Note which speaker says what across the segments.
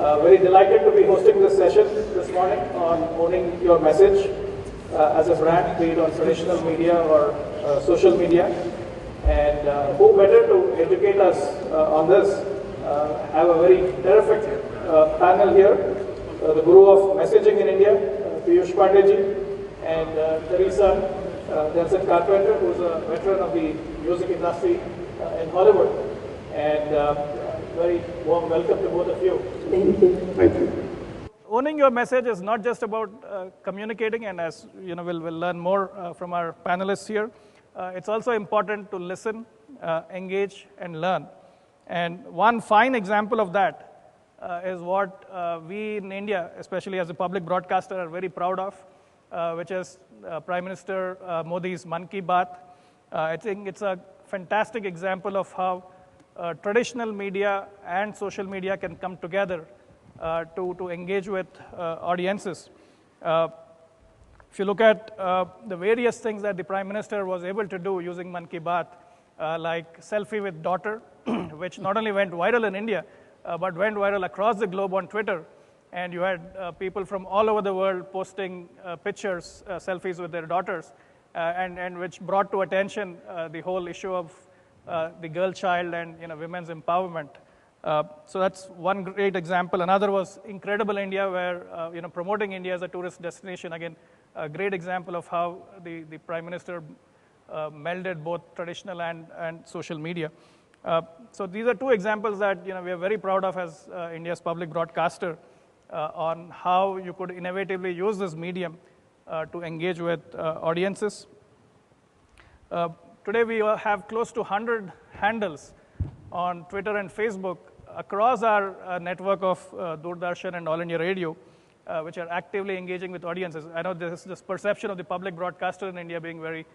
Speaker 1: Very delighted to be hosting this session this morning on owning your message as a brand, be it on traditional media or social media. And who better to educate us on this? Have a very terrific panel here. The guru of messaging in India, Piyush Pandey, and Teresa Jensen Carpenter, who is a veteran of the music industry in Hollywood. And very warm welcome to both of you.
Speaker 2: Thank you.
Speaker 3: Thank you.
Speaker 1: Owning your message is not just about communicating, and as you know, we'll learn more from our panelists here. It's also important to listen, engage, and learn. And one fine example of that is what we in India, especially as a public broadcaster, are very proud of, which is Prime Minister Modi's Mann Ki Baat. I think it's a fantastic example of how traditional media and social media can come together to engage with audiences. If you look at the various things that the Prime Minister was able to do using Mann Ki Baat, like selfie with daughter, which not only went viral in India, but went viral across the globe on Twitter. And you had people from all over the world posting pictures, selfies with their daughters, and which brought to attention the whole issue of the girl child and women's empowerment. So that's one great example. Another was Incredible India, where promoting India as a tourist destination. Again, a great example of how the Prime Minister melded both traditional and social media. So these are two examples that we are very proud of as India's public broadcaster on how you could innovatively use this medium to engage with audiences. Today we have close to 100 handles on Twitter and Facebook across our network of Doordarshan and All India Radio, which are actively engaging with audiences. I know there's this perception of the public broadcaster in India being very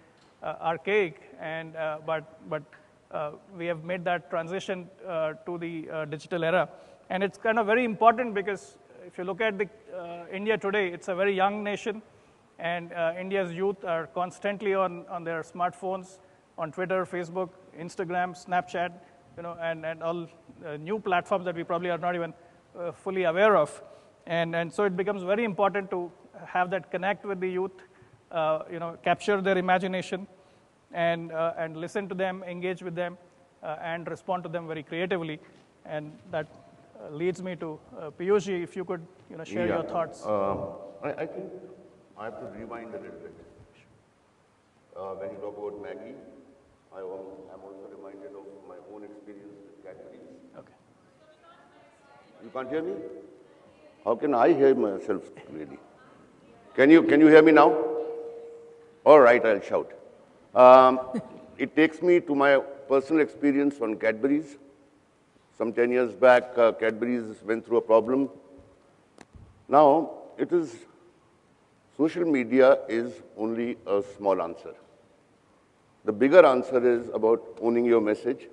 Speaker 1: archaic, and but we have made that transition to the digital era. And it's kind of very important because if you look at India today, it's a very young nation, and India's youth are constantly on their smartphones, on Twitter, Facebook, Instagram, Snapchat, and all new platforms that we probably are not even fully aware of. And so it becomes very important to have that connect with the youth, capture their imagination, and listen to them, engage with them, and respond to them very creatively. And that leads me to Piyushji, if you could share your thoughts.
Speaker 3: I think I have to rewind a little bit. When you talk about Maggie, I'm also reminded of my own experience with Cadbury.
Speaker 1: Okay.
Speaker 3: You can't hear me? How can I hear myself really? Can you hear me now? All right, I'll shout. It takes me to my personal experience on Cadbury's. Some 10 years back, Cadbury's went through a problem. Now, social media is only a small answer. The bigger answer is about owning your message,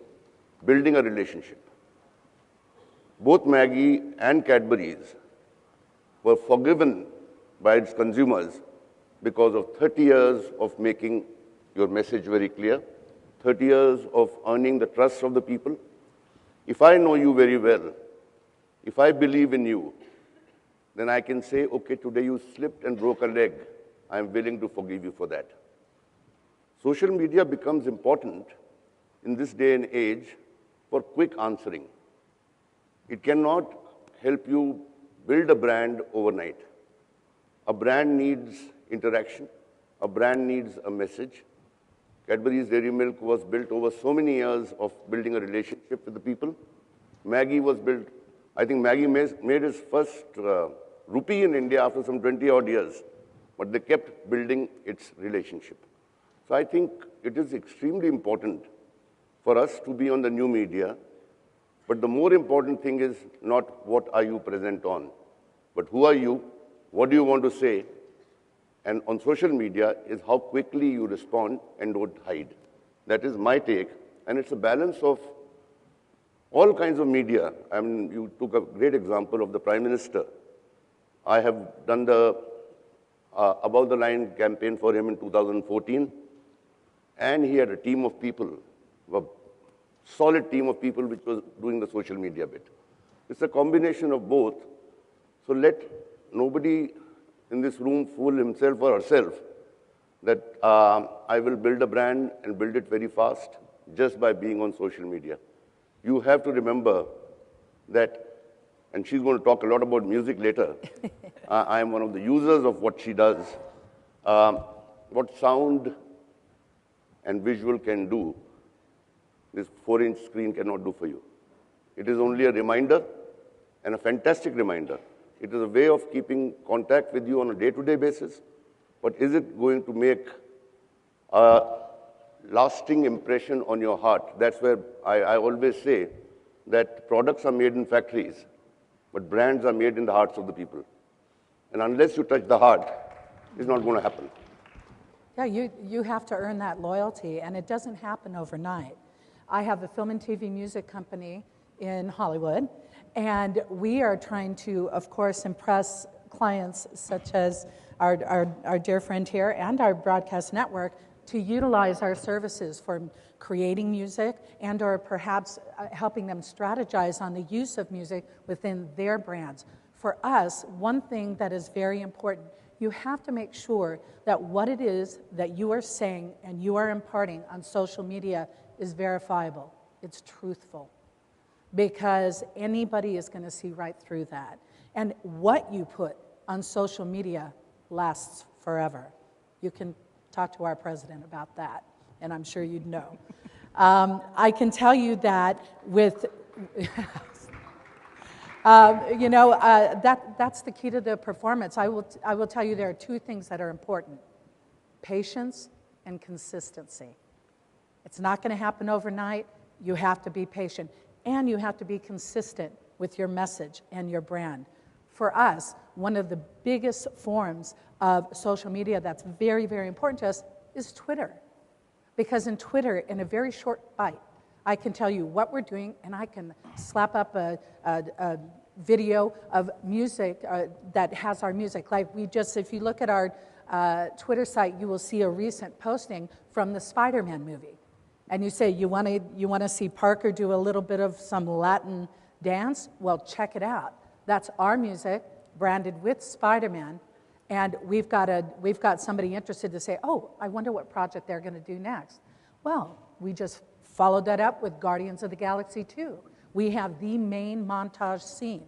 Speaker 3: building a relationship. Both Maggie and Cadbury's were forgiven by its consumers because of 30 years of making your message very clear, 30 years of earning the trust of the people. If I know you very well, if I believe in you, then I can say, okay, today you slipped and broke a leg. I'm willing to forgive you for that. Social media becomes important in this day and age for quick answering. It cannot help you build a brand overnight. A brand needs interaction. A brand needs a message. Cadbury's Dairy Milk was built over so many years of building a relationship with the people. Maggie was built, I think Maggie made its first rupee in India after some 20 odd years, but they kept building its relationship. So I think it is extremely important for us to be on the new media, but the more important thing is not what are you present on, but who are you, what do you want to say, and on social media is how quickly you respond and don't hide. That is my take, and it's a balance of all kinds of media. I mean, you took a great example of the Prime Minister. I have done the Above the Line campaign for him in 2014, and he had a team of people, a solid team of people which was doing the social media bit. It's a combination of both. So let nobody in this room fool himself or herself that I will build a brand and build it very fast just by being on social media. You have to remember that, and she's going to talk a lot about music later. I am one of the users of what she does. What sound and visual can do, this 4-inch screen cannot do for you. It is only a reminder, and a fantastic reminder. It is a way of keeping contact with you on a day-to-day basis, but is it going to make a lasting impression on your heart? That's where I always say that products are made in factories, but brands are made in the hearts of the people. And unless you touch the heart, it's not going to happen.
Speaker 2: Yeah, you have to earn that loyalty, and it doesn't happen overnight. I have a film and TV music company in Hollywood, and we are trying to, of course, impress clients such as our dear friend here and our broadcast network to utilize our services for creating music and or perhaps helping them strategize on the use of music within their brands. For us, one thing that is very important, you have to make sure that what it is that you are saying and you are imparting on social media is verifiable. It's truthful. Because anybody is going to see right through that. And what you put on social media lasts forever. You can talk to our president about that, and I'm sure you'd know. I can tell you that with, that's the key to the performance. I will tell you there are two things that are important: patience and consistency. It's not going to happen overnight. You have to be patient. And you have to be consistent with your message and your brand. For us, one of the biggest forms of social media that's very, very important to us is Twitter. Because in Twitter, in a very short bite, I can tell you what we're doing, and I can slap up a video of music that has our music. Like if you look at our Twitter site, you will see a recent posting from the Spider-Man movie. And you say, you want to see Parker do a little bit of some Latin dance? Well, check it out. That's our music, branded with Spider-Man, and we've got somebody interested to say, oh, I wonder what project they're going to do next. Well, we just followed that up with Guardians of the Galaxy 2. We have the main montage scene.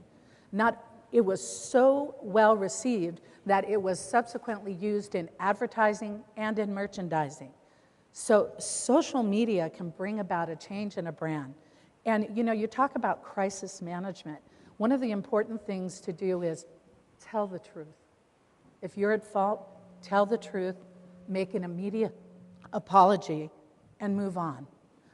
Speaker 2: It was so well received that it was subsequently used in advertising and in merchandising. So social media can bring about a change in a brand. And you talk about crisis management. One of the important things to do is tell the truth. If you're at fault, tell the truth, make an immediate apology, and move on.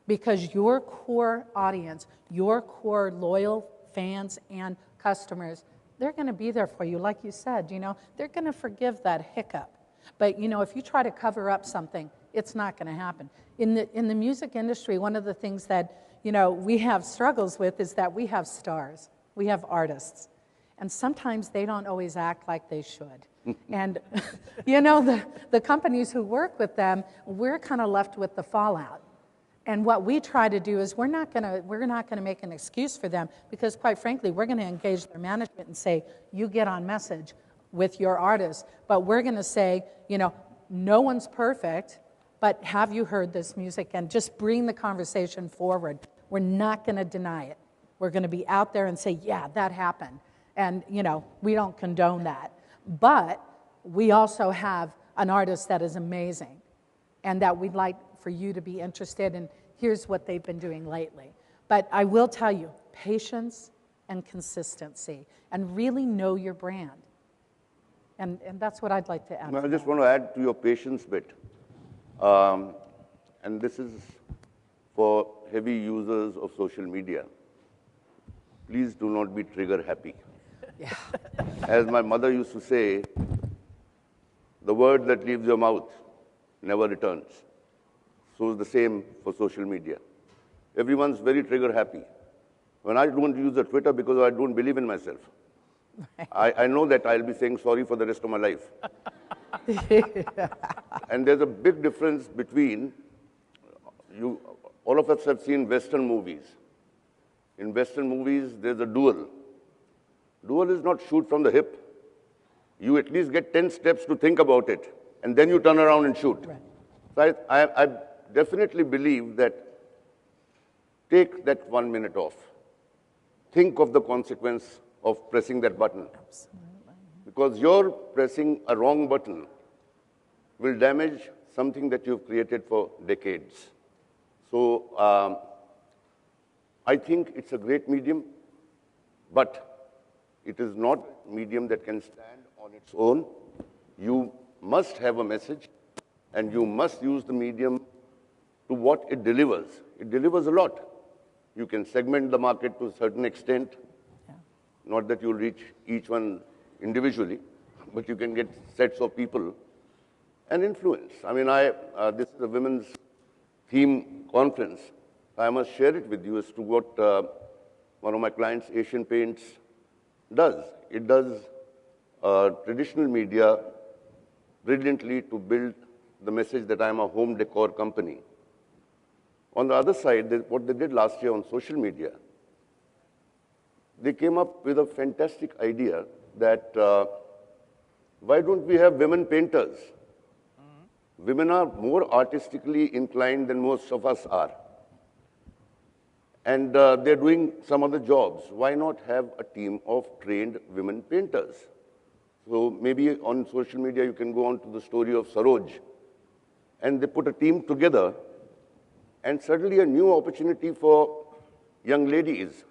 Speaker 2: Because your core audience, your core loyal fans and customers, they're going to be there for you. Like you said, they're going to forgive that hiccup. But, if you try to cover up something, it's not going to happen. In the music industry, one of the things that, we have struggles with is that we have stars. We have artists. And sometimes they don't always act like they should. And, the companies who work with them, we're kind of left with the fallout. And what we try to do is we're not going to make an excuse for them because, quite frankly, we're going to engage their management and say, you get on message with your artist. But we're going to say, no one's perfect, but have you heard this music? And just bring the conversation forward. We're not going to deny it. We're going to be out there and say, yeah, that happened. And, we don't condone that. But we also have an artist that is amazing and that we'd like for you to be interested in. Here's what they've been doing lately. But I will tell you, patience and consistency, and really know your brand. And that's what I'd like to add.
Speaker 3: I just want to add to your patience bit. And this is for heavy users of social media. Please do not be trigger happy.
Speaker 2: Yeah.
Speaker 3: As my mother used to say, the word that leaves your mouth never returns. So it's the same for social media. Everyone's very trigger happy. When I don't use the Twitter because I don't believe in myself. I know that I'll be saying sorry for the rest of my life. And there's a big difference between all of us have seen Western movies. In Western movies, there's a duel. Duel is not shoot from the hip. You at least get 10 steps to think about it, and then you turn around and shoot.
Speaker 2: Right.
Speaker 3: So I definitely believe that take that 1 minute off. Think of the consequence of pressing that button.
Speaker 2: Absolutely.
Speaker 3: Because your pressing a wrong button will damage something that you've created for decades. So I think it's a great medium, but it is not a medium that can stand on its own. You must have a message, and you must use the medium to what it delivers. It delivers a lot. You can segment the market to a certain extent, not that you'll reach each one individually, but you can get sets of people and influence. I mean, this is a women's theme conference. I must share it with you as to what one of my clients, Asian Paints, does. It does traditional media brilliantly to build the message that I'm a home decor company. On the other side, what they did last year on social media, they came up with a fantastic idea that why don't we have women painters? Women are more artistically inclined than most of us are. And they're doing some other jobs. Why not have a team of trained women painters? So maybe on social media, you can go on to the story of Saroj. And they put a team together, and suddenly a new opportunity for young ladies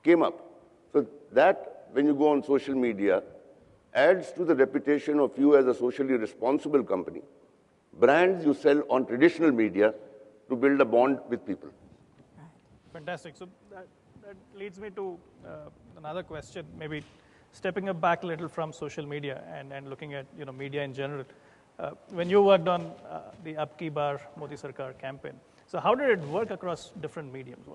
Speaker 3: came up. So that, when you go on social media, adds to the reputation of you as a socially responsible company. Brands you sell on traditional media to build a bond with people.
Speaker 1: Fantastic. So that leads me to another question, maybe stepping up back a little from social media and looking at media in general. When you worked on the Ab Ki Baar Modi Sarkar campaign, so how did it work across different mediums?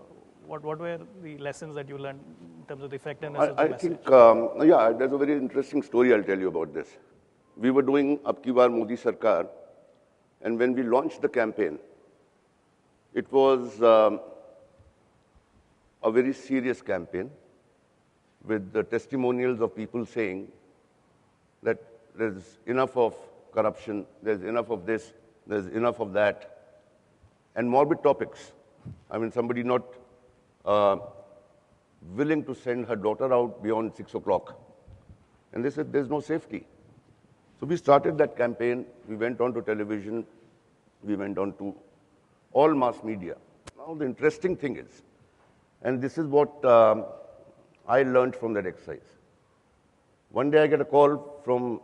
Speaker 1: What were the lessons that you learned in terms of the effectiveness of the message?
Speaker 3: I think, yeah, there's a very interesting story I'll tell you about this. We were doing Ab Ki Baar Modi Sarkar, and when we launched the campaign, it was a very serious campaign with the testimonials of people saying that there's enough of corruption, there's enough of this, there's enough of that, and morbid topics. I mean, somebody not willing to send her daughter out beyond 6 o'clock. And they said, there's no safety. So we started that campaign. We went on to television. We went on to all mass media. Now, the interesting thing is, and this is what I learned from that exercise. One day I get a call from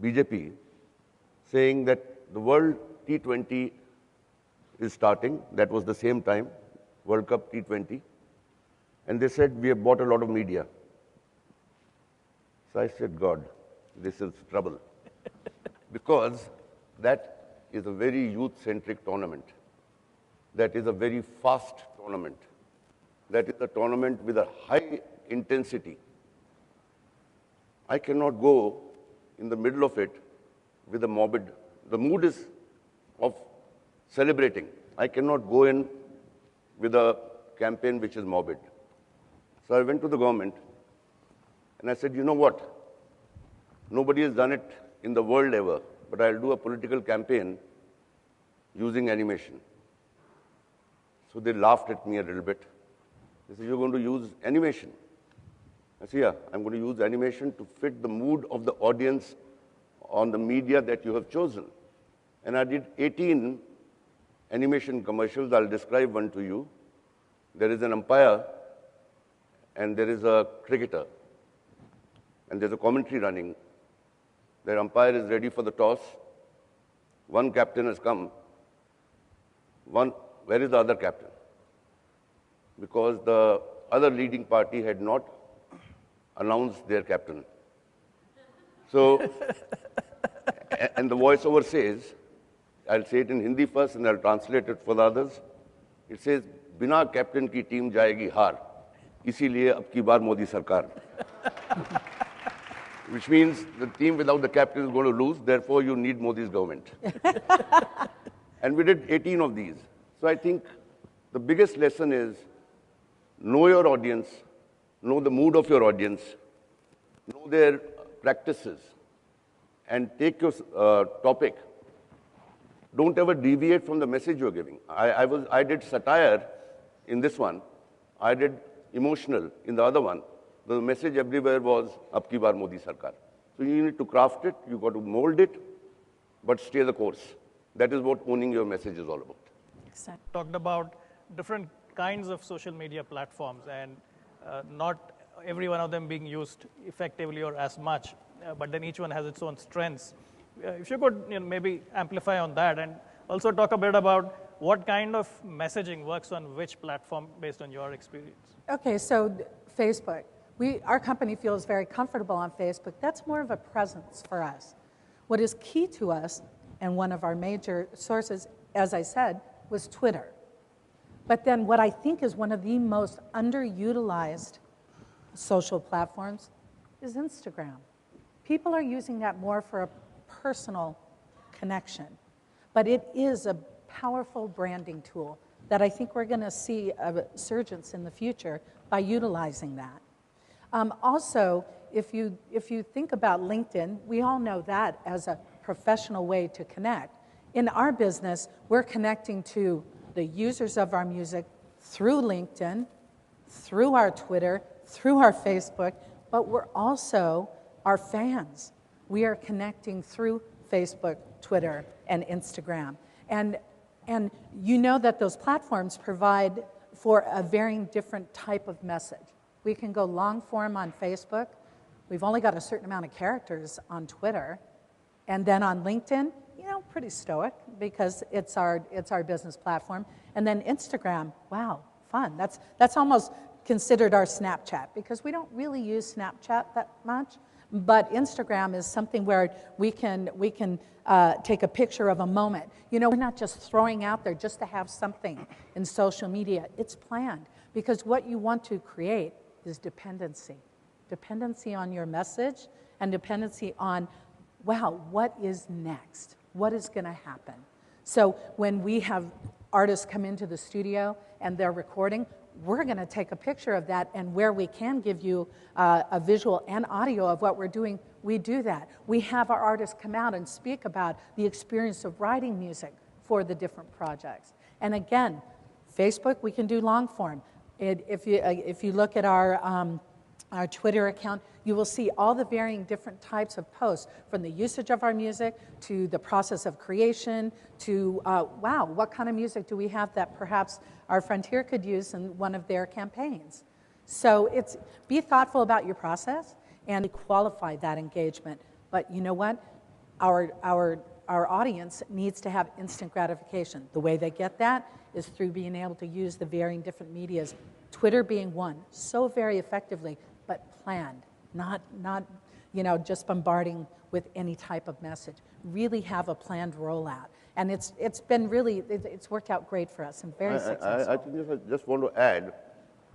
Speaker 3: BJP saying that the World T20 is starting. That was the same time, World Cup T20. And they said, we have bought a lot of media. So I said, God, this is trouble. Because that is a very youth-centric tournament. That is a very fast tournament. That is a tournament with a high intensity. I cannot go in the middle of it with a morbid. The mood is of celebrating. I cannot go in with a campaign which is morbid. So I went to the government and I said, you know what? Nobody has done it in the world ever, but I'll do a political campaign using animation. So they laughed at me a little bit. They said, you're going to use animation? I said, yeah, I'm going to use animation to fit the mood of the audience on the media that you have chosen. And I did 18 animation commercials. I'll describe one to you. There is an umpire and there is a cricketer. And there's a commentary running. The umpire is ready for the toss. One captain has come. Where is the other captain? Because the other leading party had not announced their captain. So, and the voiceover says, I'll say it in Hindi first and I'll translate it for the others. It says, बिना captain की team जाएगी हार, इसीलिए अब की बार मोदी सरकार. Which means the team without the captain is going to lose, therefore you need Modi's government. And we did 18 of these. So I think the biggest lesson is know your audience, know the mood of your audience, know their practices, and take your topic. Don't ever deviate from the message you're giving. I did satire in this one. I did emotional in the other one. The message everywhere was, "Ab ki baar Modi Sarkar." So you need to craft it, you got to mold it, but stay the course. That is what owning your message is all about.
Speaker 2: Exactly.
Speaker 1: Talked about different kinds of social media platforms and not every one of them being used effectively or as much, but then each one has its own strengths. If you could maybe amplify on that and also talk a bit about what kind of messaging works on which platform based on your experience.
Speaker 2: Okay, so Facebook. Our company feels very comfortable on Facebook. That's more of a presence for us. What is key to us, and one of our major sources, as I said, was Twitter. But then what I think is one of the most underutilized social platforms is Instagram. People are using that more for a personal connection. But it is a powerful branding tool that I think we're going to see a resurgence in the future by utilizing that. Also, if you think about LinkedIn, we all know that as a professional way to connect. In our business, we're connecting to the users of our music through LinkedIn, through our Twitter, through our Facebook, but we're also our fans. We are connecting through Facebook, Twitter, and Instagram. And you know that those platforms provide for a varying different type of message. We can go long form on Facebook. We've only got a certain amount of characters on Twitter. And then on LinkedIn, pretty stoic because it's our business platform. And then Instagram, wow, fun. That's almost considered our Snapchat because we don't really use Snapchat that much. But Instagram is something where we can take a picture of a moment. We're not just throwing out there just to have something in social media. It's planned because what you want to create is dependency. Dependency on your message and dependency on, wow, what is next? What is going to happen? So when we have artists come into the studio and they're recording, we're going to take a picture of that, and where we can give you a visual and audio of what we're doing, we do that. We have our artists come out and speak about the experience of writing music for the different projects. And again, Facebook, we can do long form. If you look at our Twitter account, you will see all the varying different types of posts, from the usage of our music to the process of creation to, wow, what kind of music do we have that perhaps our Frontier could use in one of their campaigns? So be thoughtful about your process and qualify that engagement. But you know what? Our audience needs to have instant gratification. The way they get that is through being able to use the varying different medias, Twitter being one, so very effectively, but planned, not just bombarding with any type of message. Really have a planned rollout. And it's worked out great for us and very successful.
Speaker 3: I think I just want to add,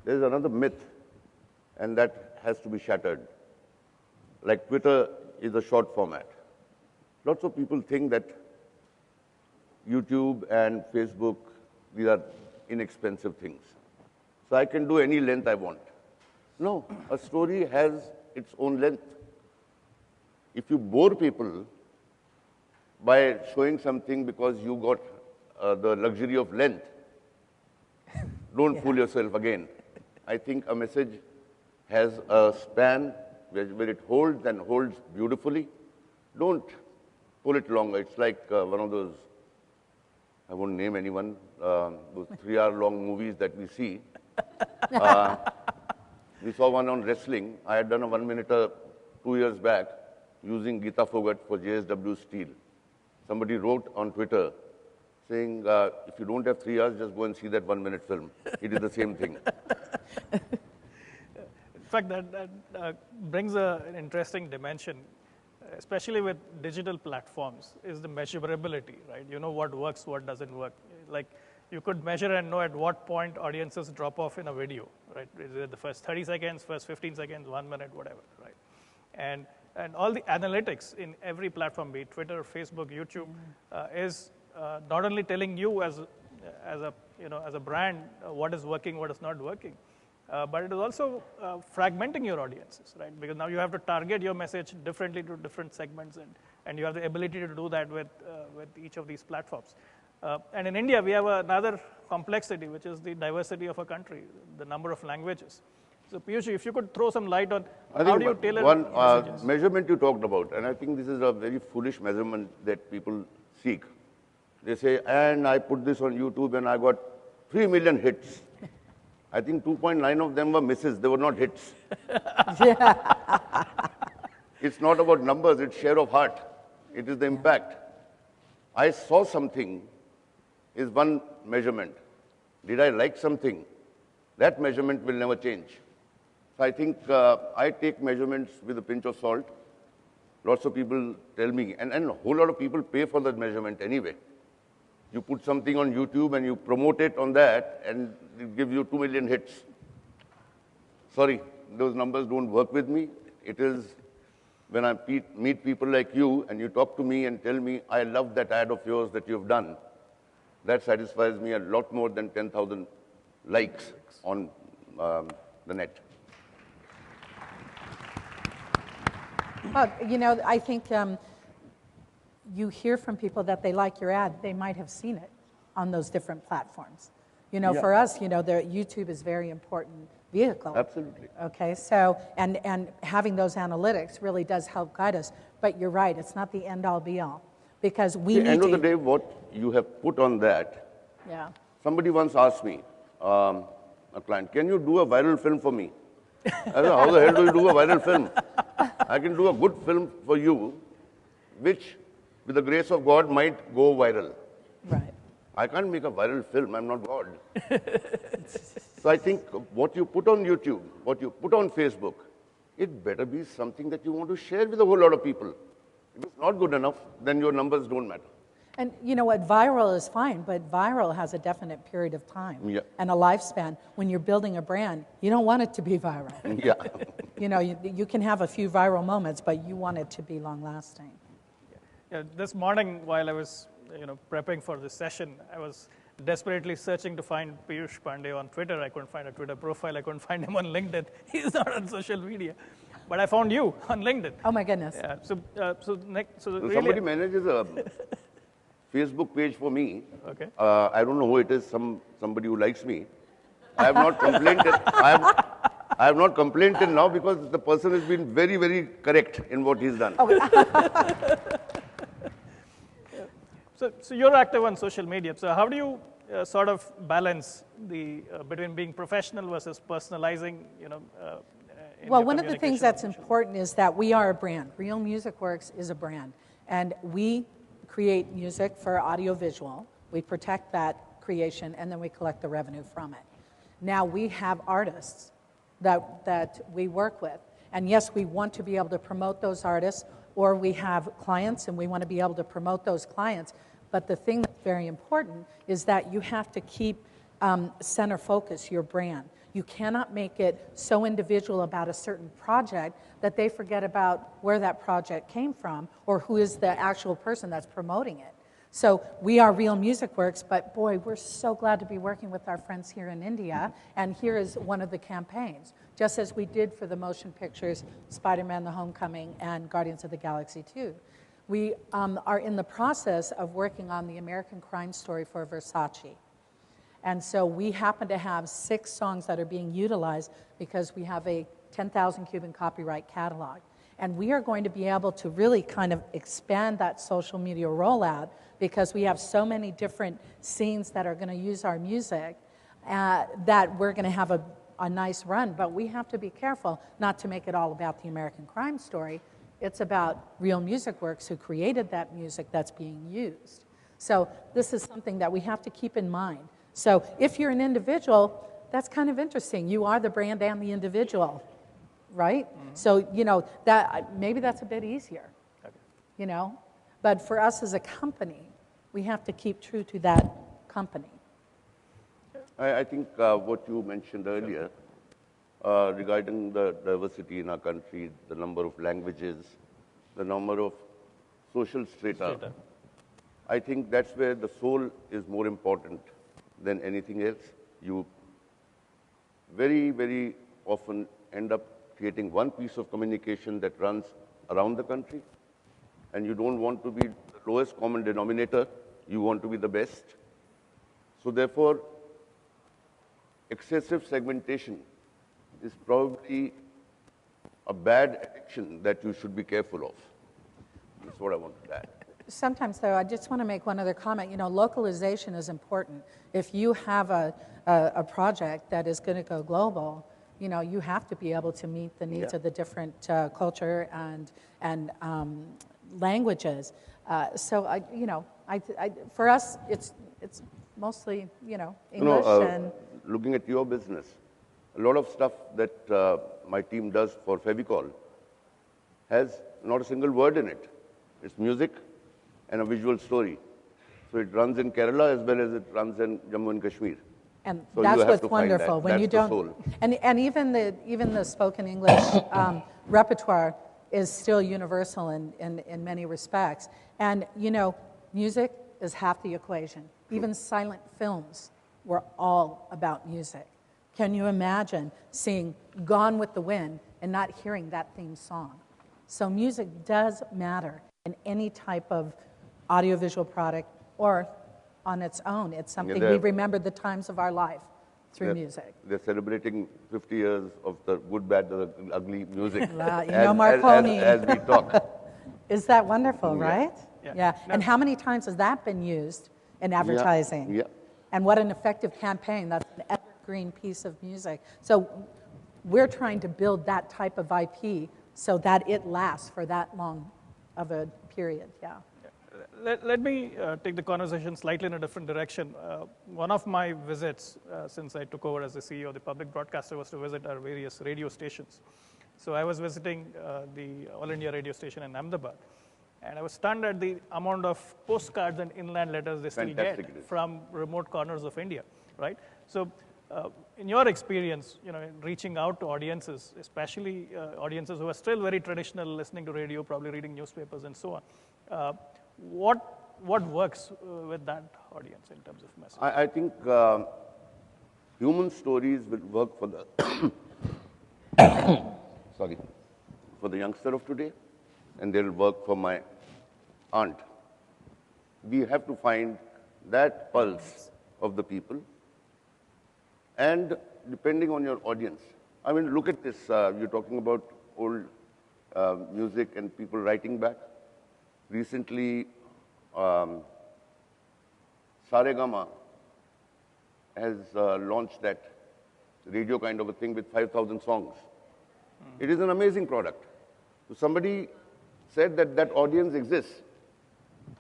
Speaker 3: there's another myth, and that has to be shattered. Like Twitter is a short format. Lots of people think that YouTube and Facebook, these are inexpensive things. So I can do any length I want. No, a story has its own length. If you bore people by showing something because you got the luxury of length, don't fool yourself again. I think a message has a span where it holds and holds beautifully. Don't pull it longer. It's like one of those, I won't name anyone, those 3-hour-long movies that we see. We saw one on wrestling. I had done a 1-minute 2 years back using Geeta Fogart for JSW Steel. Somebody wrote on Twitter saying, if you don't have 3 hours, just go and see that 1-minute film. It is the same thing.
Speaker 1: In fact, that brings an interesting dimension, especially with digital platforms, is the measurability, right? You know what works, what doesn't work. Like, you could measure and know at what point audiences drop off in a video, right? Is it the first 30 seconds, first 15 seconds, 1 minute, whatever, right? And all the analytics in every platform, be it Twitter, Facebook, YouTube, is not only telling you as a brand what is working, what is not working, but it is also fragmenting your audiences, right? Because now you have to target your message differently to different segments, and you have the ability to do that with each of these platforms. And in India, we have another complexity, which is the diversity of a country, the number of languages. So Piyush, if you could throw some light on how do you tailor messages?
Speaker 3: Measurement you talked about, and I think this is a very foolish measurement that people seek. They say, and I put this on YouTube and I got 3 million hits. I think 2.9 of them were misses, they were not hits. It's not about numbers, it's share of heart. It is the impact. I saw something is one measurement. Did I like something? That measurement will never change. So I think I take measurements with a pinch of salt. Lots of people tell me, and a whole lot of people pay for that measurement anyway. You put something on YouTube and you promote it on that, and it gives you 2 million hits. Sorry, those numbers don't work with me. It is when I meet people like you and you talk to me and tell me, I love that ad of yours that you've done. That satisfies me a lot more than 10,000 likes on the net.
Speaker 2: Well, you know, I think you hear from people that they like your ad. They might have seen it on those different platforms. You know, for us, you know, YouTube is a very important vehicle.
Speaker 3: Absolutely.
Speaker 2: Okay, so, and having those analytics really does help guide us. But you're right, it's not the end-all, be-all. Because we need to...
Speaker 3: At the end of the day, what you have put on that, somebody once asked me, a client, can you do a viral film for me? I said, how the hell do you do a viral film? I can do a good film for you, which, with the grace of God, might go viral.
Speaker 2: Right.
Speaker 3: I can't make a viral film, I'm not God. So I think what you put on YouTube, what you put on Facebook, it better be something that you want to share with a whole lot of people. If it's not good enough, then your numbers don't matter.
Speaker 2: And you know what, viral is fine, but viral has a definite period of time and a lifespan. When you're building a brand, you don't want it to be viral. You know, you can have a few viral moments, but you want it to be long-lasting.
Speaker 1: Yeah, this morning, while I was prepping for this session, I was desperately searching to find Piyush Pandey on Twitter. I couldn't find a Twitter profile. I couldn't find him on LinkedIn. He's not on social media. But I found you on LinkedIn.
Speaker 2: Oh, my goodness.
Speaker 1: Yeah, so really,
Speaker 3: somebody manages a Facebook page for me.
Speaker 1: Okay.
Speaker 3: I don't know who it is, somebody who likes me. I have not complained. I have not complained till now because the person has been very, very correct in what he's done.
Speaker 1: So you're active on social media. So how do you sort of balance the between being professional versus personalizing?
Speaker 2: Well, one of the things that's important is that we are a brand. Real Music Works is a brand, and we create music for audiovisual. We protect that creation, and then we collect the revenue from it. Now we have artists that we work with, and yes, we want to be able to promote those artists, or we have clients and we want to be able to promote those clients. But the thing that's very important is that you have to keep center focus your brand. You cannot make it so individual about a certain project that they forget about where that project came from or who is the actual person that's promoting it. So we are Real Music Works, but boy, we're so glad to be working with our friends here in India, and here is one of the campaigns, just as we did for the motion pictures Spider-Man: The Homecoming and Guardians of the Galaxy 2. We are in the process of working on the American Crime Story for Versace. And so we happen to have 6 songs that are being utilized because we have a 10,000 Cuban copyright catalog. And we are going to be able to really kind of expand that social media rollout because we have so many different scenes that are going to use our music that we're going to have a nice run. But we have to be careful not to make it all about the American Crime Story. It's about Real Music Works, who created that music that's being used. So this is something that we have to keep in mind. So if you're an individual, that's kind of interesting. You are the brand and the individual, right? Mm-hmm. So, that maybe that's a bit easier, But for us as a company, we have to keep true to that company.
Speaker 3: I think what you mentioned earlier regarding the diversity in our country, the number of languages, the number of social strata. I think that's where the soul is more important than anything else. You very, very often end up creating one piece of communication that runs around the country, and you don't want to be the lowest common denominator, you want to be the best. So therefore, excessive segmentation is probably a bad addiction that you should be careful of. That's what I want to add.
Speaker 2: Sometimes, though, I just want to make one other comment. You know, localization is important. If you have a project that is going to go global, you know, you have to be able to meet the needs of the different culture and languages. So, for us, it's mostly, English and...
Speaker 3: Looking at your business, a lot of stuff that my team does for Fevicol has not a single word in it. It's music and a visual story. So it runs in Kerala as well as it runs in Jammu and Kashmir.
Speaker 2: And
Speaker 3: so
Speaker 2: that's what's wonderful. When you don't, and even the spoken English repertoire is still universal in many respects. And music is half the equation. Even silent films were all about music. Can you imagine seeing Gone with the Wind and not hearing that theme song? So music does matter in any type of audiovisual product or on its own. It's something we remember the times of our life through music.
Speaker 3: They're celebrating 50 years of the good, bad, the ugly music.
Speaker 2: Marconi.
Speaker 3: As we talk.
Speaker 2: Is that wonderful, right?
Speaker 1: Yeah.
Speaker 2: And how many times has that been used in advertising?
Speaker 3: Yeah.
Speaker 2: And what an effective campaign. That's an evergreen piece of music. So we're trying to build that type of IP so that it lasts for that long of a period,
Speaker 1: Let me take the conversation slightly in a different direction. One of my visits since I took over as the CEO of the public broadcaster was to visit our various radio stations. So I was visiting the All India radio station in Ahmedabad, and I was stunned at the amount of postcards and inland letters they still get from remote corners of India, right? So in your experience, in reaching out to audiences, especially audiences who are still very traditional, listening to radio, probably reading newspapers and so on, what works with that audience in terms of message?
Speaker 3: I think human stories will work for the for the youngster of today, and they'll work for my aunt. We have to find that pulse of the people, and depending on your audience. I mean, look at this. You're talking about old music and people writing back. Recently, Saregama has launched that radio kind of a thing with 5,000 songs. It is an amazing product. So somebody said that that audience exists.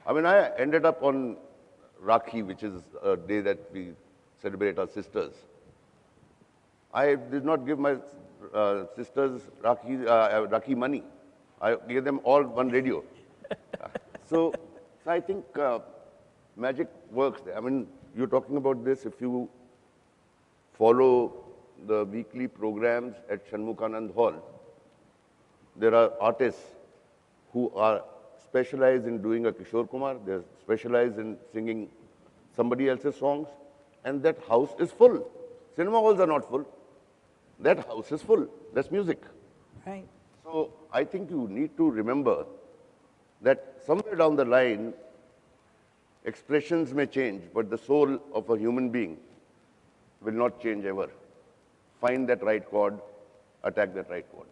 Speaker 3: I mean, I ended up on Rakhi, which is a day that we celebrate our sisters. I did not give my sisters Rakhi money. I gave them all one radio. So I think magic works there. I mean, you're talking about this. If you follow the weekly programs at Shanmukhanand Hall, there are artists who are specialized in doing a Kishore Kumar. They're specialized in singing somebody else's songs. And that house is full. Cinema halls are not full. That house is full. That's music.
Speaker 2: Right.
Speaker 3: So I think you need to remember that somewhere down the line, expressions may change, but the soul of a human being will not change ever. Find that right chord, attack that right chord.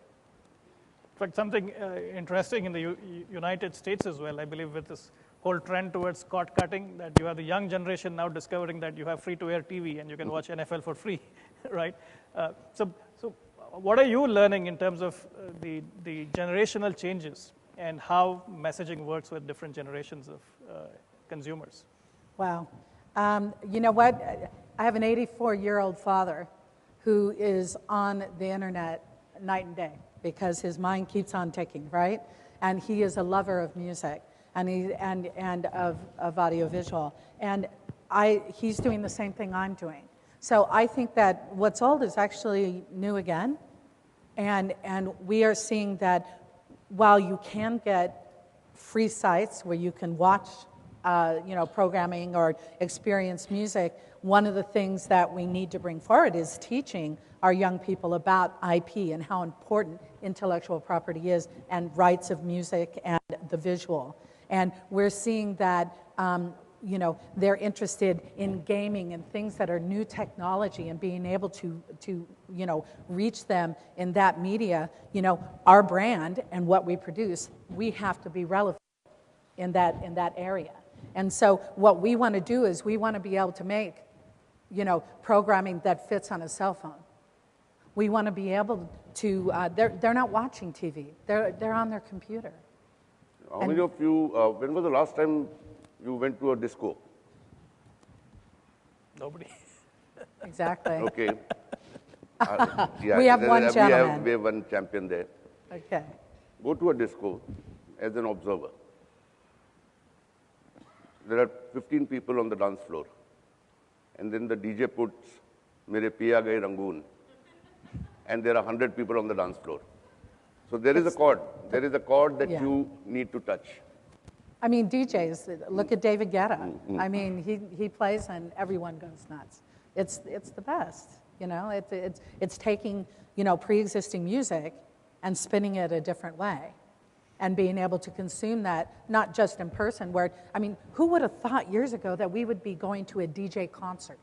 Speaker 1: In fact, something interesting in the United States as well, I believe, with this whole trend towards cord cutting, that you have the young generation now discovering that you have free-to-air TV and you can watch NFL for free, right? So what are you learning in terms of the generational changes and how messaging works with different generations of consumers?
Speaker 2: Wow. You know what? I have an 84-year-old father who is on the internet night and day because his mind keeps on ticking, right? And he is a lover of music and of audiovisual. And he's doing the same thing I'm doing. So I think that what's old is actually new again. And we are seeing that while you can get free sites where you can watch programming or experience music, one of the things that we need to bring forward is teaching our young people about IP and how important intellectual property is and rights of music and the visual. And we're seeing that they're interested in gaming and things that are new technology and being able to reach them in that media. Our brand and what we produce, we have to be relevant in that area. And so what we want to do is we want to be able to make, programming that fits on a cell phone. We want to be able to, they're not watching TV, they're on their computer.
Speaker 3: How many of you, when was the last time you went to a disco?
Speaker 1: Nobody.
Speaker 2: Exactly.
Speaker 3: Okay.
Speaker 2: We have one gentleman.
Speaker 3: We have one champion there.
Speaker 2: Okay.
Speaker 3: Go to a disco as an observer. There are 15 people on the dance floor. And then the DJ puts Mere Piya Gaye Rangoon. And there are 100 people on the dance floor. So there is a chord. There is a chord that you need to touch.
Speaker 2: I mean, DJs, look at David Guetta. I mean, he plays and everyone goes nuts. It's the best, It's taking, pre-existing music and spinning it a different way and being able to consume that, not just in person, who would have thought years ago that we would be going to a DJ concert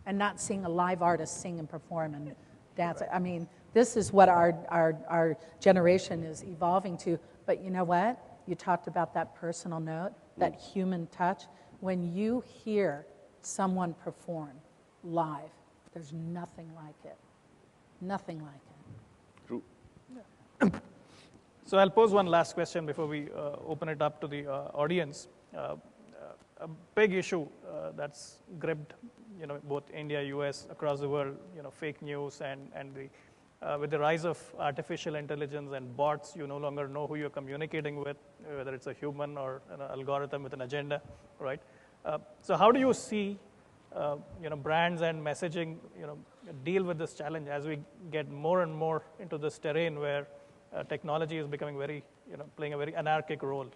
Speaker 2: and not seeing a live artist sing and perform and dance? I mean, this is what our generation is evolving to. But you know what? You talked about that personal note, that human touch. When you hear someone perform live, there's nothing like it. Nothing like it.
Speaker 3: True.
Speaker 1: Yeah. So I'll pose one last question before we open it up to the audience. A big issue that's gripped, both India, US, across the world, fake news and the with the rise of artificial intelligence and bots, you no longer know who you're communicating with, whether it's a human or an algorithm with an agenda, right? So how do you see, brands and messaging, deal with this challenge as we get more and more into this terrain where technology is becoming playing a very anarchic role?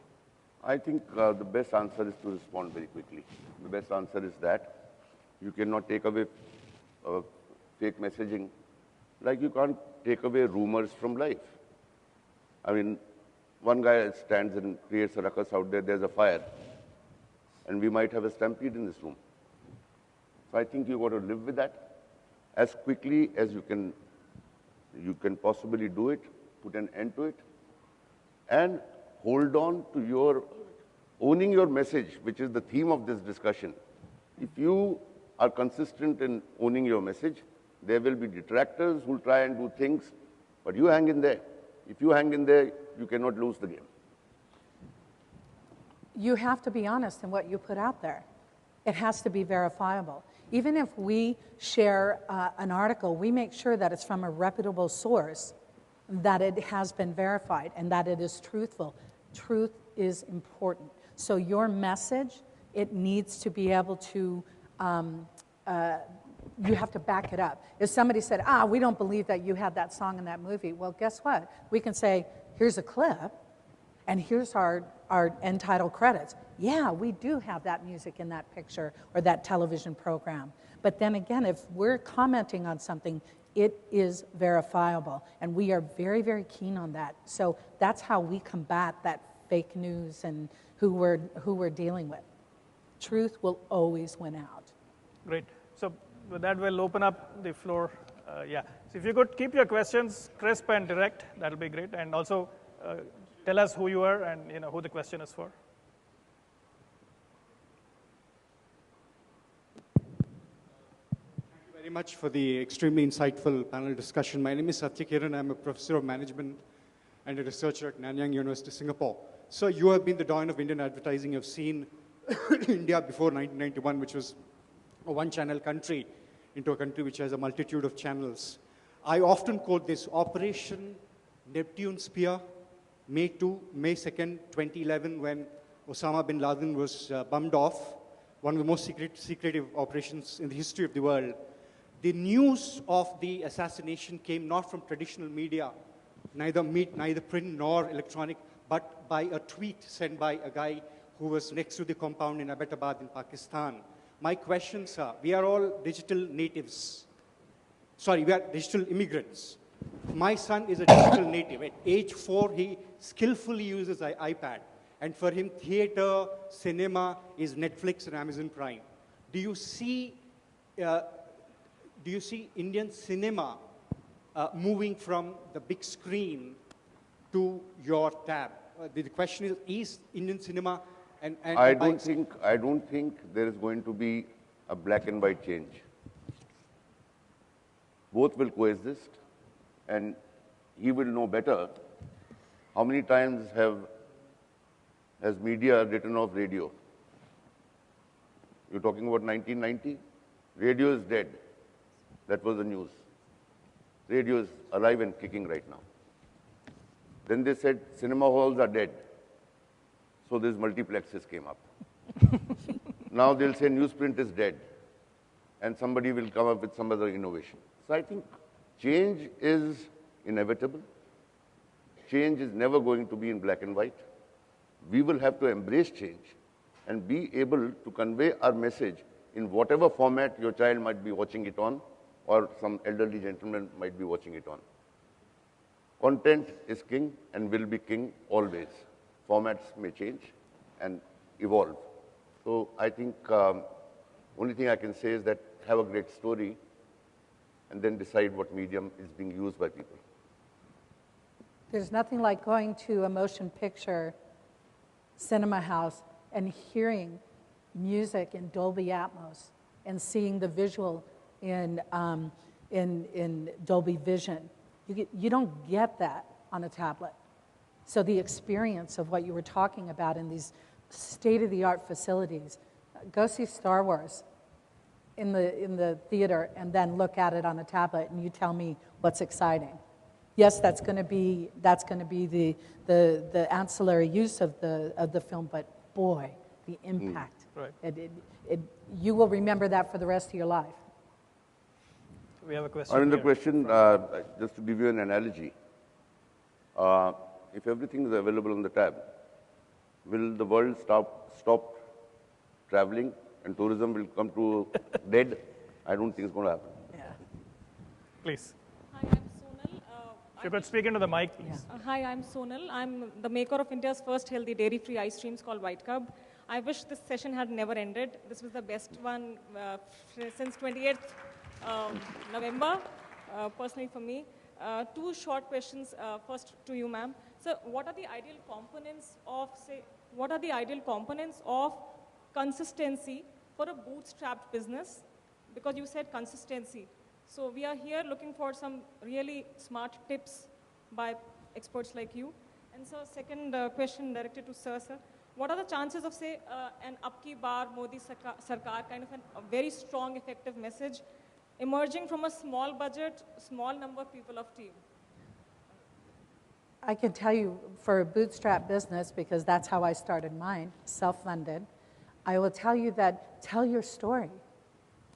Speaker 3: I think the best answer is to respond very quickly. The best answer is that you cannot take away fake messaging. Like you can't take away rumors from life. I mean, one guy stands and creates a ruckus out there, there's a fire, and we might have a stampede in this room. So I think you've got to live with that as quickly as you can possibly do it, put an end to it, and hold on to your owning your message, which is the theme of this discussion. If you are consistent in owning your message, there will be detractors who will try and do things, but you hang in there. If you hang in there, you cannot lose the game.
Speaker 2: You have to be honest in what you put out there. It has to be verifiable. Even if we share an article, we make sure that it's from a reputable source, that it has been verified, and that it is truthful. Truth is important. So your message, it needs to be able to you have to back it up. If somebody said, we don't believe that you had that song in that movie, well, guess what? We can say, here's a clip, and here's our end title credits. Yeah, we do have that music in that picture or that television program. But then again, if we're commenting on something, it is verifiable, and we are very, very keen on that. So that's how we combat that fake news and who we're dealing with. Truth will always win out.
Speaker 1: Great. So with that, we'll open up the floor. So if you could keep your questions crisp and direct, that'll be great. And also tell us who you are and who the question is for.
Speaker 4: Thank you very much for the extremely insightful panel discussion. My name is Satyakiran. I'm a professor of management and a researcher at Nanyang University, Singapore. So you have been the dawn of Indian advertising. You've seen India before 1991, which was a one-channel country, into a country which has a multitude of channels. I often quote this: Operation Neptune Spear, May 2nd, 2011, when Osama bin Laden was bummed off, one of the most secretive operations in the history of the world. The news of the assassination came not from traditional media, neither print nor electronic, but by a tweet sent by a guy who was next to the compound in Abbottabad in Pakistan. My questions are, we are all digital natives. Sorry, we are digital immigrants. My son is a digital native. At age 4, he skillfully uses an iPad. And for him, theater, cinema is Netflix and Amazon Prime. Do you see Indian cinema moving from the big screen to your tab? The question is Indian cinema and
Speaker 3: I don't think there is going to be a black and white change. Both will coexist, and he will know better. How many times has media written off radio? You're talking about 1990? Radio is dead. That was the news. Radio is alive and kicking right now. Then they said cinema halls are dead. So these multiplexes came up. Now they'll say newsprint is dead. And somebody will come up with some other innovation. So I think change is inevitable. Change is never going to be in black and white. We will have to embrace change and be able to convey our message in whatever format your child might be watching it on, or some elderly gentleman might be watching it on. Content is king and will be king always. Formats may change and evolve. So I think only thing I can say is that have a great story and then decide what medium is being used by people.
Speaker 2: There's nothing like going to a motion picture cinema house and hearing music in Dolby Atmos and seeing the visual in Dolby Vision. You don't get that on a tablet. So the experience of what you were talking about in these state-of-the-art facilities, go see Star Wars in the theater and then look at it on a tablet and you tell me what's exciting. Yes, that's going to be the ancillary use of the film, but boy, the impact.
Speaker 1: Right.
Speaker 2: You will remember that for the rest of your life.
Speaker 1: We have a question.
Speaker 3: Another
Speaker 1: here.
Speaker 3: question, just to give you an analogy. If everything is available on the tab, will the world stop traveling and tourism will come to dead? I don't think it's going to happen.
Speaker 2: Yeah.
Speaker 1: Please.
Speaker 5: Hi, I'm Sonal.
Speaker 1: If you could speak into the mic, please.
Speaker 5: Hi, I'm Sonal. I'm the maker of India's first healthy dairy-free ice creams called White Cub. I wish this session had never ended. This was the best one since 28th November, personally for me. Two short questions, first to you, ma'am. So what are the ideal components of consistency for a bootstrapped business? Because you said consistency. So we are here looking for some really smart tips by experts like you. And so second question directed to sir. What are the chances of, say, an Abki Bar Modi Sarkar kind of a very strong, effective message emerging from a small budget, small number of people of team?
Speaker 2: I can tell you for a bootstrap business, because that's how I started mine, self-funded, I will tell you that tell your story.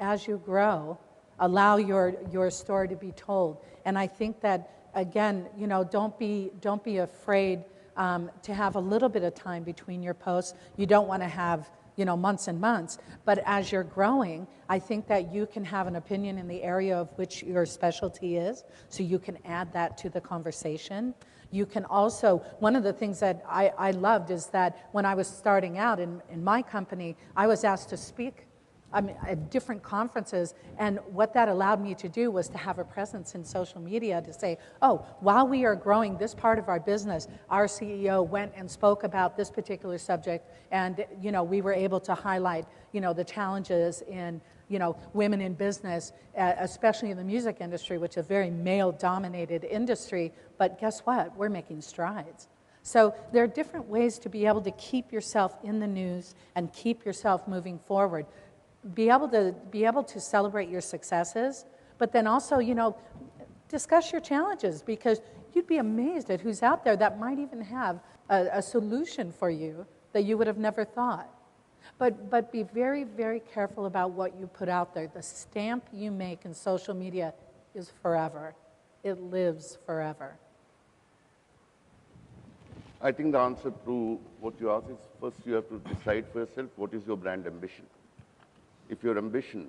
Speaker 2: As you grow, allow your story to be told. And I think that, again, don't be afraid to have a little bit of time between your posts. You don't want to have months and months. But as you're growing, I think that you can have an opinion in the area of which your specialty is, so you can add that to the conversation. You can also, one of the things that I loved is that when I was starting out in my company, I was asked to speak at different conferences, and what that allowed me to do was to have a presence in social media to say, oh, while we are growing this part of our business, our CEO went and spoke about this particular subject, and we were able to highlight the challenges in women in business, especially in the music industry, which is a very male-dominated industry, but guess what? We're making strides. So there are different ways to be able to keep yourself in the news and keep yourself moving forward. Be able to celebrate your successes, but then also, discuss your challenges, because you'd be amazed at who's out there that might even have a solution for you that you would have never thought. But be very, very careful about what you put out there. The stamp you make in social media is forever. It lives forever.
Speaker 3: I think the answer to what you asked is first you have to decide for yourself what is your brand ambition. If your ambition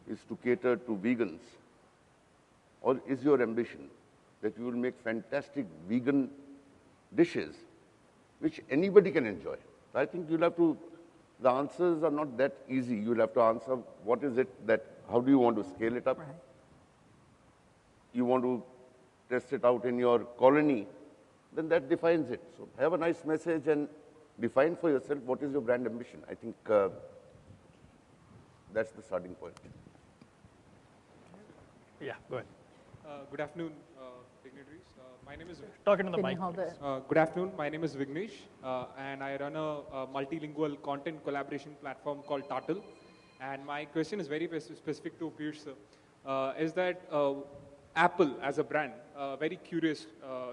Speaker 3: is to cater to vegans, or is your ambition that you will make fantastic vegan dishes which anybody can enjoy? I think you'll have to, the answers are not that easy. You'll have to answer what is it that, how do you want to scale it up?
Speaker 2: Right.
Speaker 3: You want to test it out in your colony, then that defines it. So have a nice message and define for yourself what is your brand ambition. I think that's the starting point.
Speaker 1: Yeah, go ahead.
Speaker 6: Good afternoon, dignitaries. My name is
Speaker 1: Talking to the
Speaker 2: Can
Speaker 1: mic.
Speaker 2: you hold it?
Speaker 6: Good afternoon. My name is Vignesh, and I run a multilingual content collaboration platform called Turtle. And my question is very specific to Piyush sir. Is that Apple as a brand, very curious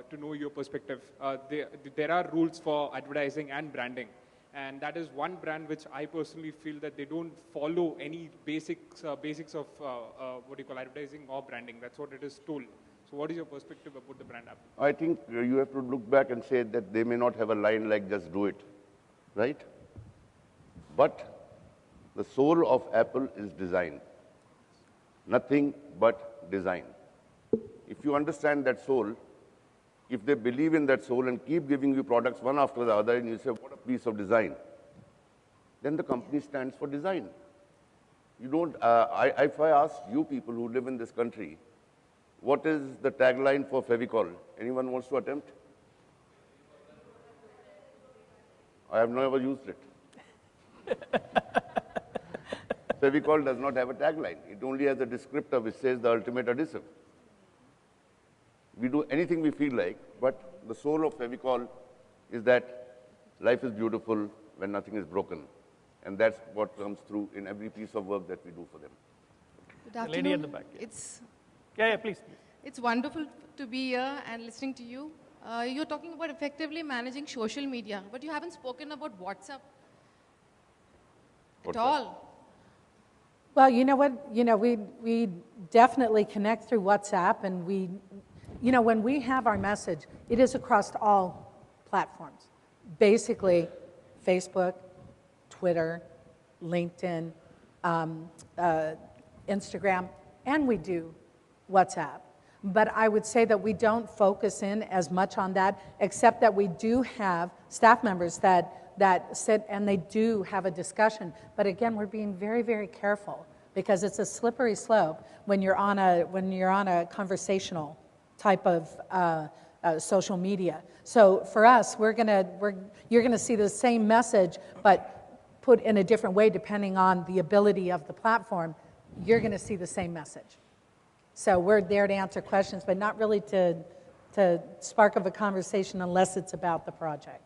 Speaker 6: to know your perspective. There are rules for advertising and branding. And that is one brand which I personally feel that they don't follow any basics of what you call advertising or branding. That's what it is told. So what is your perspective about the brand Apple?
Speaker 3: I think you have to look back and say that they may not have a line like just do it, right? But the soul of Apple is design. Nothing but design. If you understand that soul, if they believe in that soul and keep giving you products one after the other and you say, what a piece of design, then the company stands for design. You don't, if I ask you people who live in this country, what is the tagline for Fevicol? Anyone wants to attempt? I have never used it. Fevicol does not have a tagline. It only has a descriptor which says the ultimate adhesive. We do anything we feel like, but the soul of Fevicol is that life is beautiful when nothing is broken. And that's what comes through in every piece of work that we do for them.
Speaker 7: Good
Speaker 1: The
Speaker 7: afternoon.
Speaker 1: lady at the back. Yeah. Yeah, please.
Speaker 7: It's wonderful to be here and listening to you. You're talking about effectively managing social media, but you haven't spoken about WhatsApp at all.
Speaker 2: Well, you know what? You know, we definitely connect through WhatsApp, and we, you know, when we have our message, it is across all platforms. Basically, Facebook, Twitter, LinkedIn, Instagram, and we do WhatsApp. But I would say that we don't focus in as much on that, except that we do have staff members that sit and they do have a discussion. But again, we're being very, very careful because it's a slippery slope when you're on a conversational type of social media. So for us, you're gonna see the same message, but put in a different way depending on the ability of the platform. You're gonna see the same message. So we're there to answer questions, but not really to spark of a conversation unless it's about the project.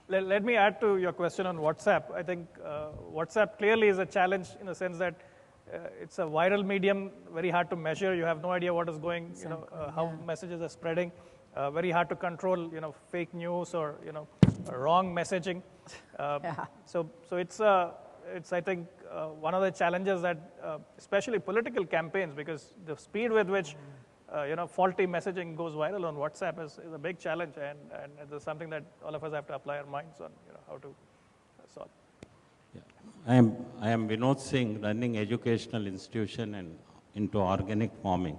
Speaker 1: Let me add to your question on WhatsApp. I think WhatsApp clearly is a challenge in the sense that it's a viral medium, very hard to measure. You have no idea what is going, how messages are spreading. Very hard to control, fake news or, wrong messaging. So it's I think, one of the challenges that, especially political campaigns, because the speed with which, faulty messaging goes viral on WhatsApp is a big challenge, and it's something that all of us have to apply our minds on, how to solve.
Speaker 8: Yeah. I am Vinod Singh, running educational institution and into organic farming.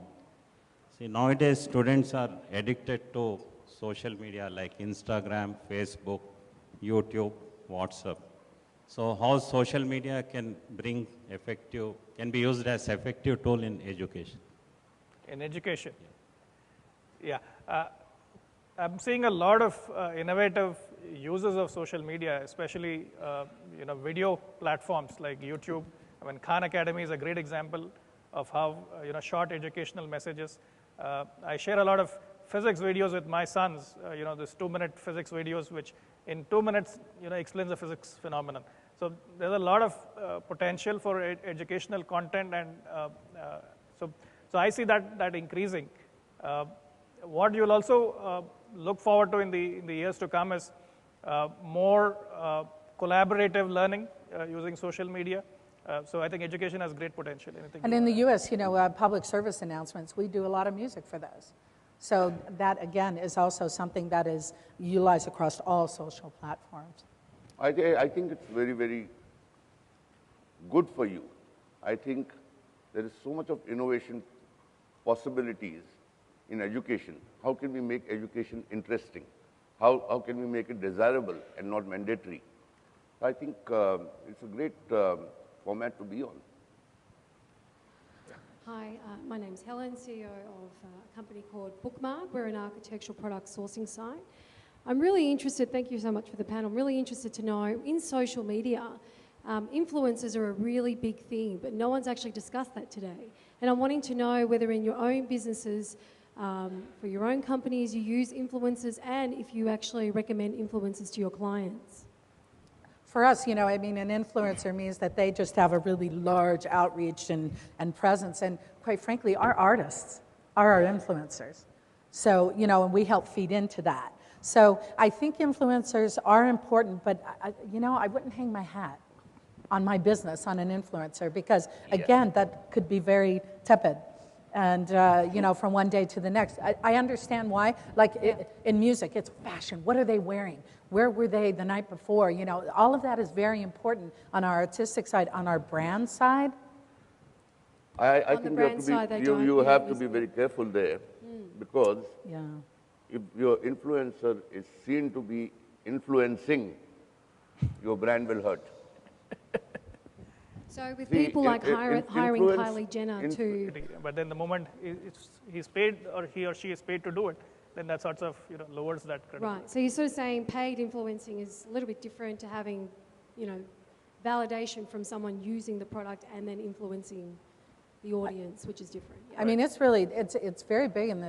Speaker 8: See, nowadays students are addicted to social media like Instagram, Facebook, YouTube, WhatsApp. So how social media can be used as effective tool in education? In education?
Speaker 1: Yeah. I'm seeing a lot of innovative uses of social media, especially, video platforms like YouTube. I mean, Khan Academy is a great example of how, short educational messages. I share a lot of physics videos with my sons, this 2-minute physics videos, which in 2 minutes, explains the physics phenomenon. So there's a lot of potential for educational content, and so I see that increasing. What you'll also look forward to in the years to come is more collaborative learning using social media. So I think education has great potential.
Speaker 2: And in the U.S., public service announcements, we do a lot of music for those. So that, again, is also something that is utilized across all social platforms.
Speaker 3: I think it's very, very good for you. I think there is so much of innovation possibilities in education. How can we make education interesting? How can we make it desirable and not mandatory? I think it's a great format to be on.
Speaker 9: Hi, my name's Helen, CEO of a company called Bookmark. We're an architectural product sourcing site. I'm really interested, thank you so much for the panel, I'm really interested to know, in social media, influencers are a really big thing, but no one's actually discussed that today. And I'm wanting to know whether in your own businesses, for your own companies, you use influencers, and if you actually recommend influencers to your clients.
Speaker 2: For us, you know, I mean, an influencer means that they just have a really large outreach and presence. And quite frankly, our artists are our influencers. So, you know, and we help feed into that. So I think influencers are important, but, you know, I wouldn't hang my hat on my business on an influencer because, again, that could be very tepid. And, you know, from one day to the next. I understand why. Like in music, it's fashion. What are they wearing? Where were they the night before? You know, all of that is very important on our artistic side. On our brand side,
Speaker 3: I think you have to be very careful there because if your influencer is seen to be influencing, your brand will hurt.
Speaker 9: So with people like hiring Kylie Jenner to...
Speaker 1: But then the moment he's paid or he or she is paid to do it, then that sort of, you know, lowers that credibility.
Speaker 9: Right, so you're sort of saying paid influencing is a little bit different to having, you know, validation from someone using the product and then influencing the audience, which is different. Yeah.
Speaker 2: I mean, it's really, it's very big in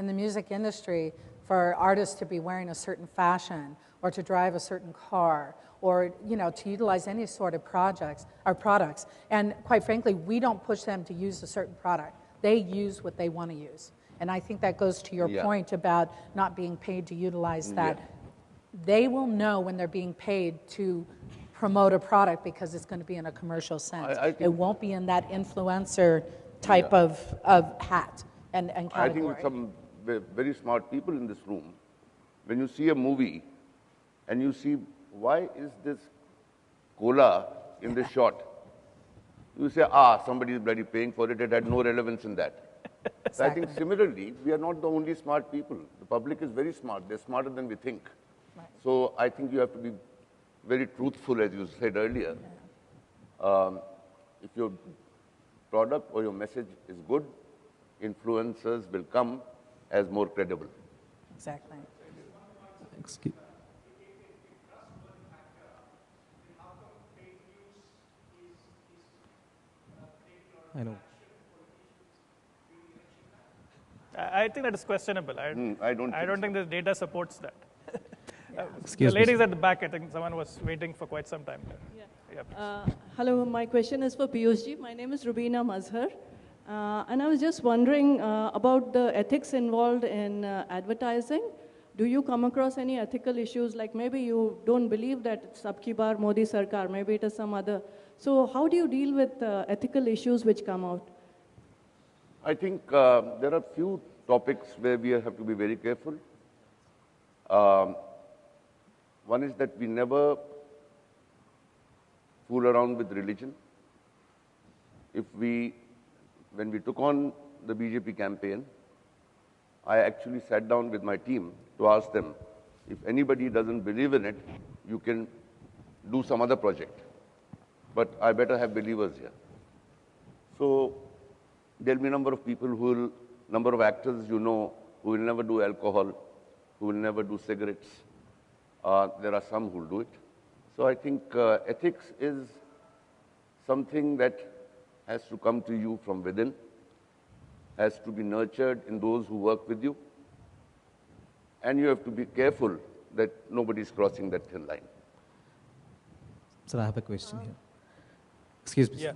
Speaker 2: the music industry for artists to be wearing a certain fashion or to drive a certain car or, you know, to utilize any sort of projects or products. And quite frankly, we don't push them to use a certain product. They use what they want to use. And I think that goes to your point about not being paid to utilize that. They will know when they're being paid to promote a product because it's going to be in a commercial sense. It won't be in that influencer type of hat and category.
Speaker 3: I think with some very smart people in this room, when you see a movie and you see, why is this cola in this shot? You say, somebody is bloody paying for it. It had no relevance in that. Exactly. So I think similarly, we are not the only smart people. The public is very smart. They're smarter than we think. Right. So I think you have to be very truthful, as you said earlier. If your product or your message is good, influencers will come as more credible.
Speaker 2: Exactly.
Speaker 10: Excuse. I know.
Speaker 1: I think that is questionable. I don't think the data supports that.
Speaker 10: Excuse
Speaker 1: the ladies at the back, I think someone was waiting for quite some time.
Speaker 11: Hello, my question is for Piyushji. My name is Rubina Mazhar. And I was just wondering about the ethics involved in advertising. Do you come across any ethical issues, like maybe you don't believe that it's Abki Baar Modi Sarkar, maybe it is some other. So how do you deal with ethical issues which come out?
Speaker 3: I think there are few topics where we have to be very careful. One is that we never fool around with religion. When we took on the BJP campaign, I actually sat down with my team to ask them, if anybody doesn't believe in it, you can do some other project. But I better have believers here. So there'll be a number of people number of actors you know, who will never do alcohol, who will never do cigarettes. There are some who will do it. So I think ethics is something that has to come to you from within, has to be nurtured in those who work with you, and you have to be careful that nobody is crossing that thin line.
Speaker 10: Sir, I have a question here. Excuse me.
Speaker 1: Yeah.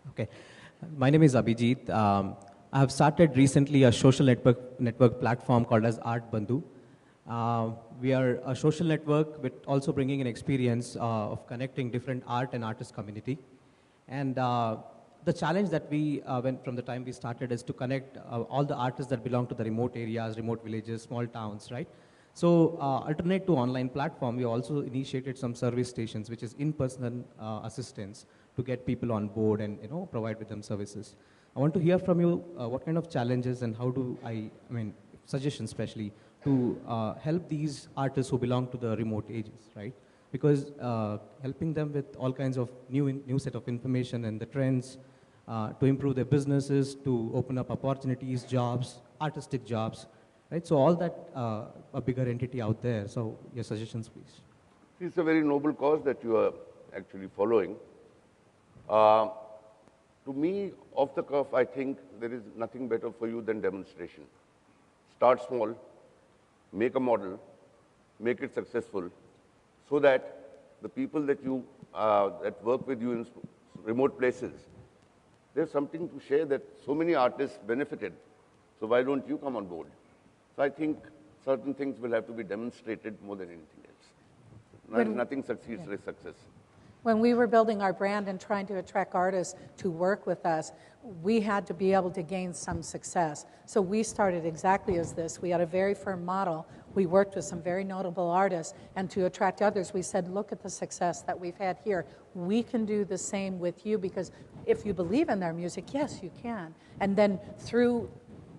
Speaker 10: Okay. My name is Abhijit. I have started recently a social network platform called as Art Bandhu. We are a social network with also bringing an experience of connecting different art and artist community. And the challenge that we, went from the time we started, is to connect all the artists that belong to the remote areas, remote villages, small towns, right? So alternate to online platform, we also initiated some service stations, which is in-person assistance to get people on board and provide with them services. I want to hear from you what kind of challenges and how do I mean, suggestions especially, to help these artists who belong to the remote ages, right? Because helping them with all kinds of new set of information and the trends to improve their businesses, to open up opportunities, jobs, artistic jobs, right? So all that, a bigger entity out there. So your suggestions, please.
Speaker 3: It's a very noble cause that you are actually following. To me, off the cuff, I think there is nothing better for you than demonstration. Start small, make a model, make it successful, so that the people that that work with you in remote places, there's something to share that so many artists benefited. So why don't you come on board? So I think certain things will have to be demonstrated more than anything else. Nothing succeeds like success.
Speaker 2: When we were building our brand and trying to attract artists to work with us, we had to be able to gain some success. So we started exactly as this. We had a very firm model. We worked with some very notable artists, and to attract others, we said, look at the success that we've had here. We can do the same with you, because if you believe in their music, yes, you can. And then through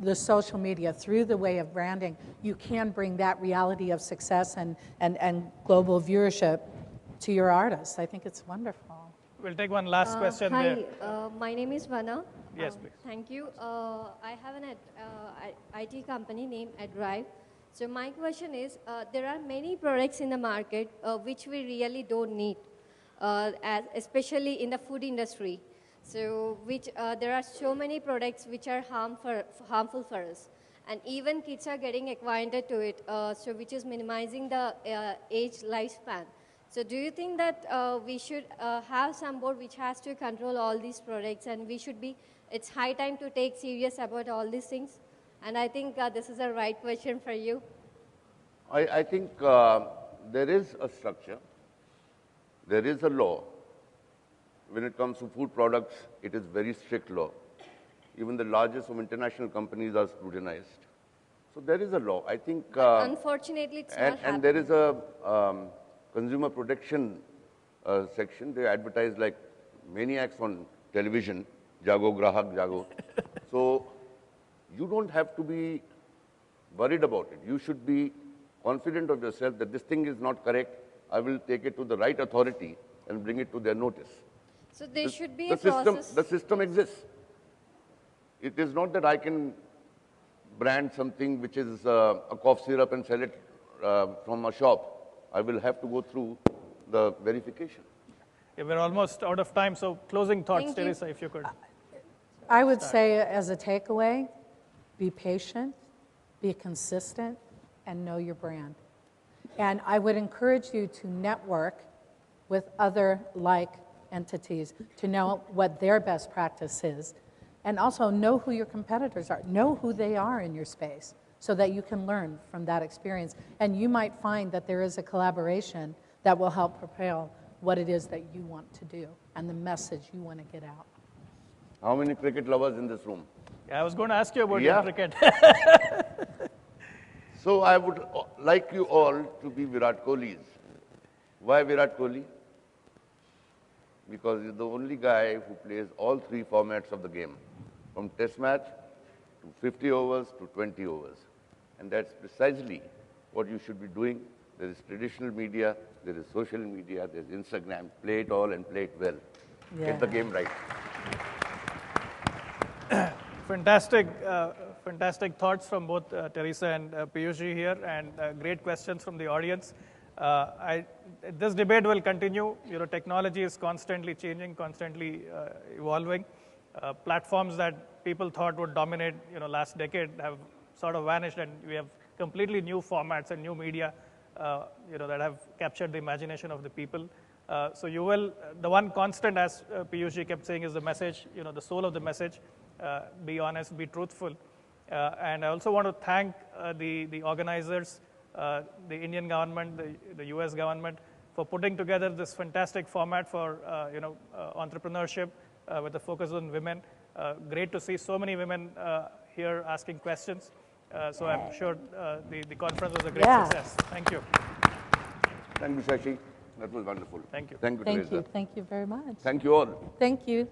Speaker 2: the social media, through the way of branding, you can bring that reality of success and global viewership to your artists. I think it's wonderful.
Speaker 1: We'll take one last question there.
Speaker 12: Hi, my name is Vana.
Speaker 1: Yes, please.
Speaker 12: Thank you. I have an IT company named AdDrive. So my question is, there are many products in the market which we really don't need, especially in the food industry. So there are so many products which are harmful for us. And even kids are getting acquainted to it, so which is minimizing the age lifespan. So do you think that we should have some board which has to control all these products, and it's high time to take serious about all these things? And I think this is a right question for you.
Speaker 3: I think there is a structure, there is a law. When it comes to food products, it is very strict law. Even the largest of international companies are scrutinized. So there is a law. I think...
Speaker 12: unfortunately, it's not happening.
Speaker 3: And there is a consumer protection section. They advertise like maniacs on television, Jago, Grahak, Jago. So you don't have to be worried about it. You should be confident of yourself that this thing is not correct. I will take it to the right authority and bring it to their notice.
Speaker 12: So there should be a process.
Speaker 3: The system exists. It is not that I can brand something which is a cough syrup and sell it from a shop. I will have to go through the verification.
Speaker 1: Yeah, we're almost out of time, so closing thoughts,
Speaker 12: Thank you.
Speaker 1: Teresa, if you could.
Speaker 2: I would say, as a takeaway, be patient, be consistent, and know your brand. And I would encourage you to network with other like entities to know what their best practice is, and also know who your competitors are, know who they are in your space, so that you can learn from that experience. And you might find that there is a collaboration that will help propel what it is that you want to do and the message you want to get out.
Speaker 3: How many cricket lovers in this room?
Speaker 1: Yeah, I was going to ask you about your cricket.
Speaker 3: So I would like you all to be Virat Kohlis. Why Virat Kohli? Because he's the only guy who plays all three formats of the game, from test match to 50 overs to 20 overs. And that's precisely what you should be doing. There is traditional media, there is social media, there's Instagram. Play it all and play it well.
Speaker 2: Yeah.
Speaker 3: Get the game right.
Speaker 1: Fantastic, fantastic thoughts from both Teresa and Piyushji here, and great questions from the audience. This debate will continue. You know, technology is constantly changing, constantly evolving. Platforms that people thought would dominate, last decade have sort of vanished, and we have completely new formats and new media, that have captured the imagination of the people. So the one constant, as Piyushji kept saying, is the message, the soul of the message. Be honest, be truthful. And I also want to thank the organizers, the Indian government, the US government, for putting together this fantastic format for entrepreneurship, with a focus on women. Great to see so many women here asking questions. So I'm sure the conference was a great success. Thank you.
Speaker 3: Thank you, Shashi. That was wonderful.
Speaker 1: Thank you.
Speaker 3: Thank you,
Speaker 2: Thank
Speaker 3: Teresa.
Speaker 2: you. Thank you very much.
Speaker 3: Thank you all.
Speaker 2: Thank you.